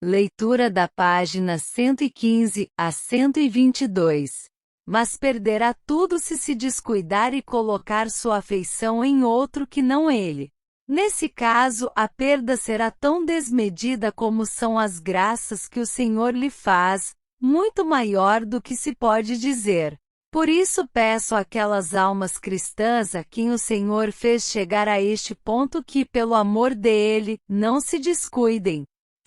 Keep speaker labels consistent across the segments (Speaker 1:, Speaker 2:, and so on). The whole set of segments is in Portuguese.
Speaker 1: Leitura da página 115 a 122. Mas perderá tudo se descuidar e colocar sua afeição em outro que não ele. Nesse caso, a perda será tão desmedida como são as graças que o Senhor lhe faz, muito maior do que se pode dizer. Por isso peço àquelas almas cristãs a quem o Senhor fez chegar a este ponto que, pelo amor dele, não se descuidem.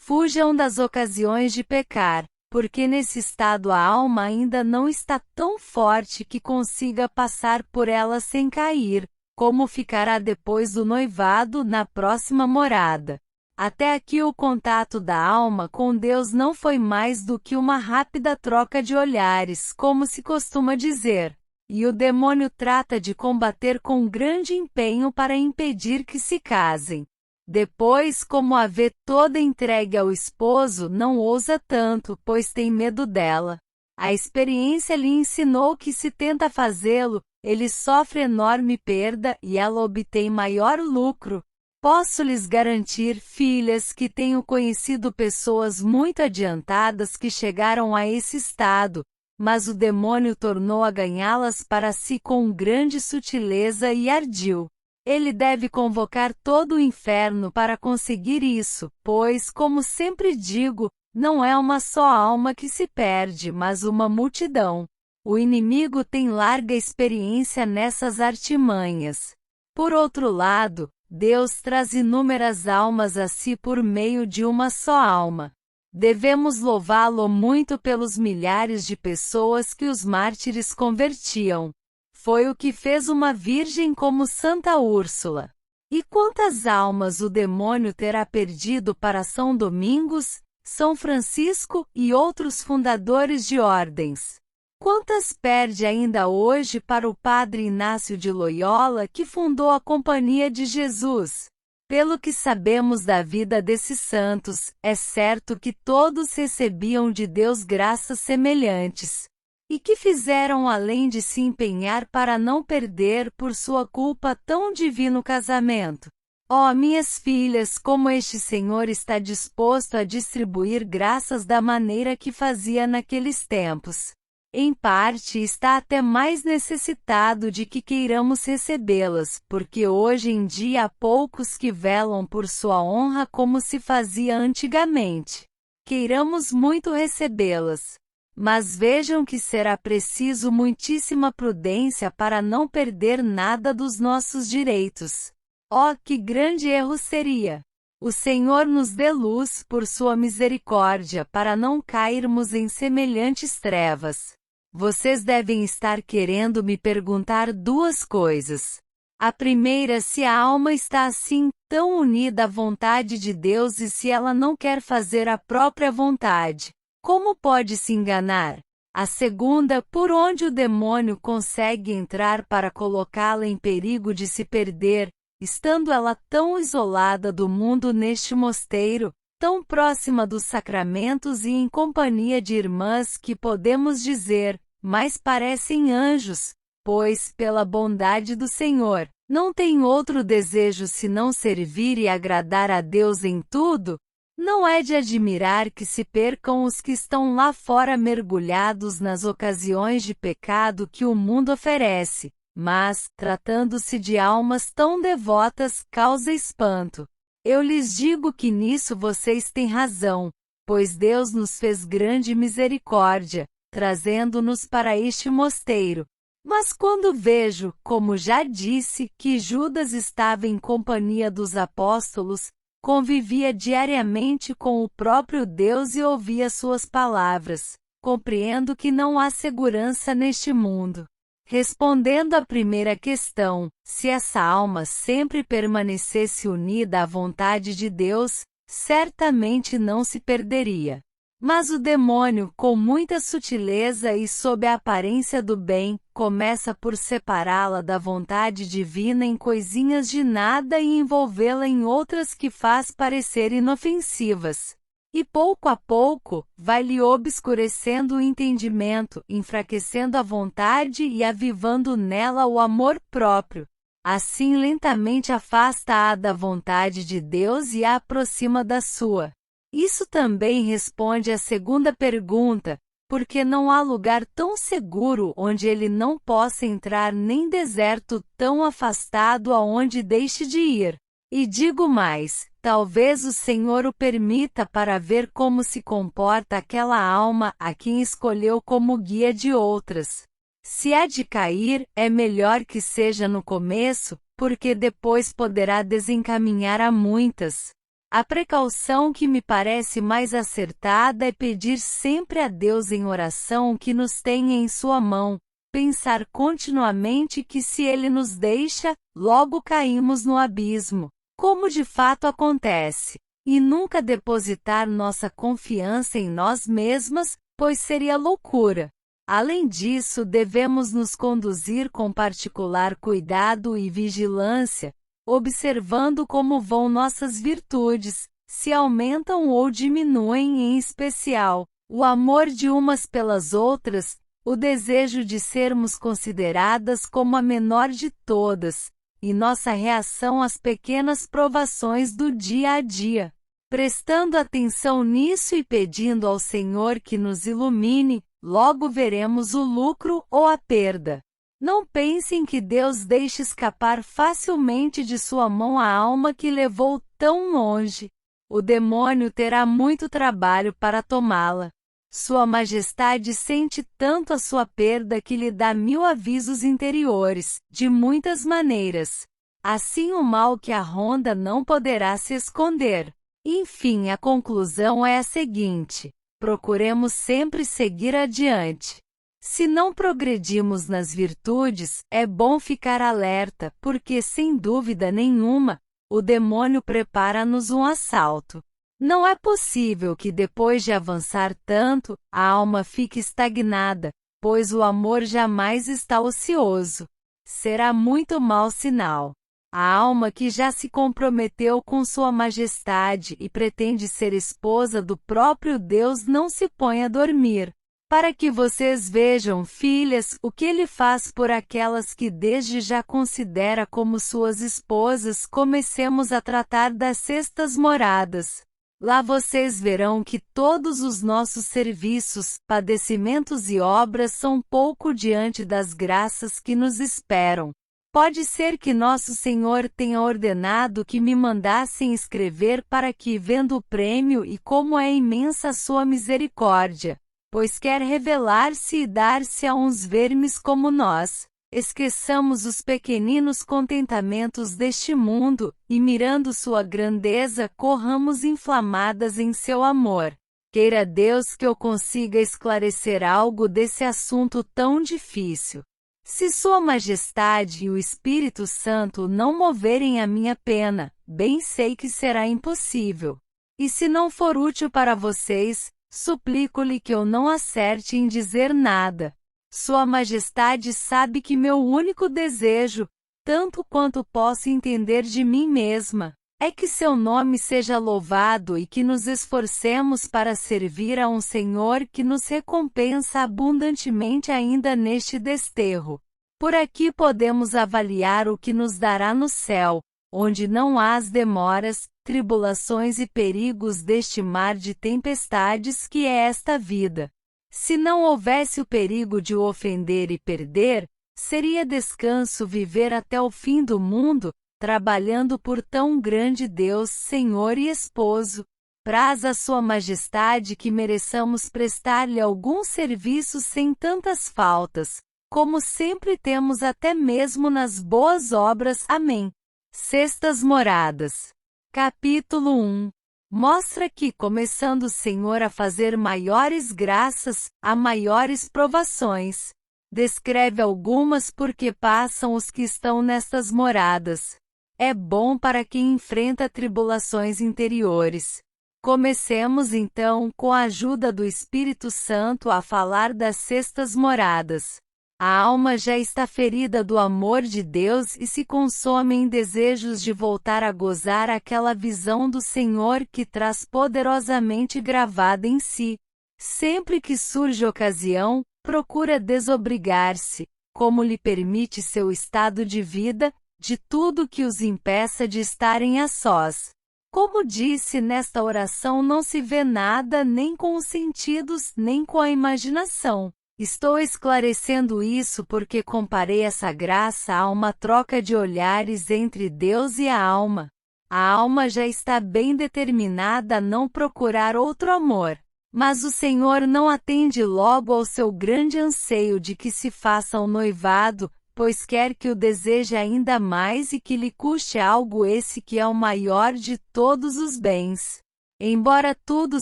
Speaker 1: Fujam das ocasiões de pecar, porque nesse estado a alma ainda não está tão forte que consiga passar por ela sem cair, como ficará depois do noivado na próxima morada. Até aqui o contato da alma com Deus não foi mais do que uma rápida troca de olhares, como se costuma dizer. E o demônio trata de combater com grande empenho para impedir que se casem. Depois, como a vê toda entregue ao esposo, não ousa tanto, pois tem medo dela. A experiência lhe ensinou que se tenta fazê-lo, ele sofre enorme perda e ela obtém maior lucro. Posso lhes garantir, filhas, que tenho conhecido pessoas muito adiantadas que chegaram a esse estado, mas o demônio tornou a ganhá-las para si com grande sutileza e ardil. Ele deve convocar todo o inferno para conseguir isso, pois, como sempre digo, não é uma só alma que se perde, mas uma multidão. O inimigo tem larga experiência nessas artimanhas. Por outro lado, Deus traz inúmeras almas a si por meio de uma só alma. Devemos louvá-lo muito pelos milhares de pessoas que os mártires convertiam. Foi o que fez uma virgem como Santa Úrsula. E quantas almas o demônio terá perdido para São Domingos, São Francisco e outros fundadores de ordens? Quantas perde ainda hoje para o Padre Inácio de Loyola, que fundou a Companhia de Jesus? Pelo que sabemos da vida desses santos, é certo que todos recebiam de Deus graças semelhantes. E que fizeram além de se empenhar para não perder por sua culpa tão divino casamento. Ó minhas filhas, como este Senhor está disposto a distribuir graças da maneira que fazia naqueles tempos. Em parte está até mais necessitado de que queiramos recebê-las, porque hoje em dia há poucos que velam por sua honra como se fazia antigamente. Queiramos muito recebê-las. Mas vejam que será preciso muitíssima prudência para não perder nada dos nossos direitos. Oh, que grande erro seria! O Senhor nos dê luz por sua misericórdia para não cairmos em semelhantes trevas. Vocês devem estar querendo me perguntar duas coisas. A primeira, se a alma está assim, tão unida à vontade de Deus e se ela não quer fazer a própria vontade. Como pode se enganar? A segunda, por onde o demônio consegue entrar para colocá-la em perigo de se perder, estando ela tão isolada do mundo neste mosteiro, tão próxima dos sacramentos e em companhia de irmãs que podemos dizer, mas parecem anjos, pois, pela bondade do Senhor, não tem outro desejo senão servir e agradar a Deus em tudo? Não é de admirar que se percam os que estão lá fora mergulhados nas ocasiões de pecado que o mundo oferece, mas, tratando-se de almas tão devotas, causa espanto. Eu lhes digo que nisso vocês têm razão, pois Deus nos fez grande misericórdia, trazendo-nos para este mosteiro. Mas quando vejo, como já disse, que Judas estava em companhia dos apóstolos, convivia diariamente com o próprio Deus e ouvia suas palavras, compreendo que não há segurança neste mundo. Respondendo à primeira questão, se essa alma sempre permanecesse unida à vontade de Deus, certamente não se perderia. Mas o demônio, com muita sutileza e sob a aparência do bem, começa por separá-la da vontade divina em coisinhas de nada e envolvê-la em outras que faz parecer inofensivas. E pouco a pouco, vai-lhe obscurecendo o entendimento, enfraquecendo a vontade e avivando nela o amor próprio. Assim lentamente afasta-a da vontade de Deus e a aproxima da sua. Isso também responde à segunda pergunta, porque não há lugar tão seguro onde ele não possa entrar, nem deserto tão afastado aonde deixe de ir. E digo mais, talvez o Senhor o permita para ver como se comporta aquela alma a quem escolheu como guia de outras. Se há de cair, é melhor que seja no começo, porque depois poderá desencaminhar a muitas. A precaução que me parece mais acertada é pedir sempre a Deus em oração que nos tenha em sua mão, pensar continuamente que se Ele nos deixa, logo caímos no abismo, como de fato acontece, e nunca depositar nossa confiança em nós mesmas, pois seria loucura. Além disso, devemos nos conduzir com particular cuidado e vigilância, observando como vão nossas virtudes, se aumentam ou diminuem, em especial, o amor de umas pelas outras, o desejo de sermos consideradas como a menor de todas, e nossa reação às pequenas provações do dia a dia. Prestando atenção nisso e pedindo ao Senhor que nos ilumine, logo veremos o lucro ou a perda. Não pensem que Deus deixe escapar facilmente de sua mão a alma que levou tão longe. O demônio terá muito trabalho para tomá-la. Sua Majestade sente tanto a sua perda que lhe dá 1000 avisos interiores, de muitas maneiras. Assim o mal que a ronda não poderá se esconder. Enfim, a conclusão é a seguinte: procuremos sempre seguir adiante. Se não progredimos nas virtudes, é bom ficar alerta, porque, sem dúvida nenhuma, o demônio prepara-nos um assalto. Não é possível que depois de avançar tanto, a alma fique estagnada, pois o amor jamais está ocioso. Será muito mau sinal. A alma que já se comprometeu com Sua Majestade e pretende ser esposa do próprio Deus não se põe a dormir. Para que vocês vejam, filhas, o que ele faz por aquelas que desde já considera como suas esposas, comecemos a tratar das sextas moradas. Lá vocês verão que todos os nossos serviços, padecimentos e obras são pouco diante das graças que nos esperam. Pode ser que nosso Senhor tenha ordenado que me mandassem escrever para que, vendo o prêmio e como é imensa a sua misericórdia, pois quer revelar-se e dar-se a uns vermes como nós, esqueçamos os pequeninos contentamentos deste mundo, e mirando sua grandeza, corramos inflamadas em seu amor. Queira Deus que eu consiga esclarecer algo desse assunto tão difícil. Se Sua Majestade e o Espírito Santo não moverem a minha pena, bem sei que será impossível. E se não for útil para vocês, suplico-lhe que eu não acerte em dizer nada. Sua Majestade sabe que meu único desejo, tanto quanto posso entender de mim mesma, é que seu nome seja louvado e que nos esforcemos para servir a um Senhor que nos recompensa abundantemente ainda neste desterro. Por aqui podemos avaliar o que nos dará no céu, onde não há as demoras, tribulações e perigos deste mar de tempestades que é esta vida. Se não houvesse o perigo de o ofender e perder, seria descanso viver até o fim do mundo, trabalhando por tão grande Deus, Senhor e Esposo. Praz a Sua Majestade que mereçamos prestar-lhe algum serviço sem tantas faltas, como sempre temos até mesmo nas boas obras. Amém. Sextas moradas. Capítulo 1. Mostra que, começando o Senhor a fazer maiores graças, há maiores provações. Descreve algumas porque passam os que estão nestas moradas. É bom para quem enfrenta tribulações interiores. Comecemos então, com a ajuda do Espírito Santo, a falar das sextas moradas. A alma já está ferida do amor de Deus e se consome em desejos de voltar a gozar aquela visão do Senhor que traz poderosamente gravada em si. Sempre que surge ocasião, procura desobrigar-se, como lhe permite seu estado de vida, de tudo que os impeça de estarem a sós. Como disse nesta oração, não se vê nada nem com os sentidos, nem com a imaginação. Estou esclarecendo isso porque comparei essa graça a uma troca de olhares entre Deus e a alma. A alma já está bem determinada a não procurar outro amor. Mas o Senhor não atende logo ao seu grande anseio de que se faça um noivado, pois quer que o deseje ainda mais e que lhe custe algo esse que é o maior de todos os bens. Embora tudo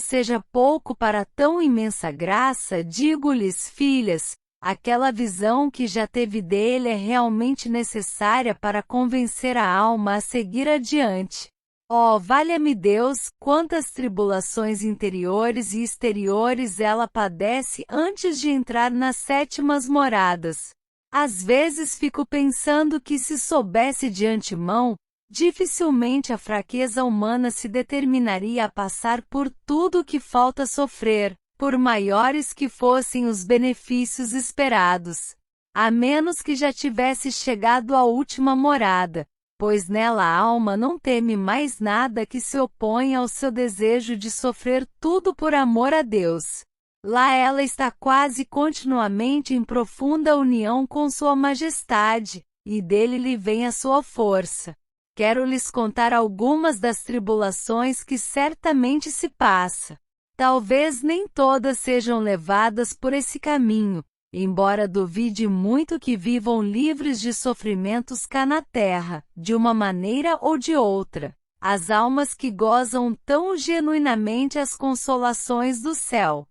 Speaker 1: seja pouco para tão imensa graça, digo-lhes, filhas, aquela visão que já teve dele é realmente necessária para convencer a alma a seguir adiante. Oh, valha-me Deus, quantas tribulações interiores e exteriores ela padece antes de entrar nas sétimas moradas. Às vezes fico pensando que se soubesse de antemão, dificilmente a fraqueza humana se determinaria a passar por tudo o que falta sofrer, por maiores que fossem os benefícios esperados. A menos que já tivesse chegado à última morada, pois nela a alma não teme mais nada que se oponha ao seu desejo de sofrer tudo por amor a Deus. Lá ela está quase continuamente em profunda união com Sua Majestade, e dele lhe vem a sua força. Quero lhes contar algumas das tribulações que certamente se passa. Talvez nem todas sejam levadas por esse caminho, embora duvide muito que vivam livres de sofrimentos cá na terra, de uma maneira ou de outra. As almas que gozam tão genuinamente as consolações do céu.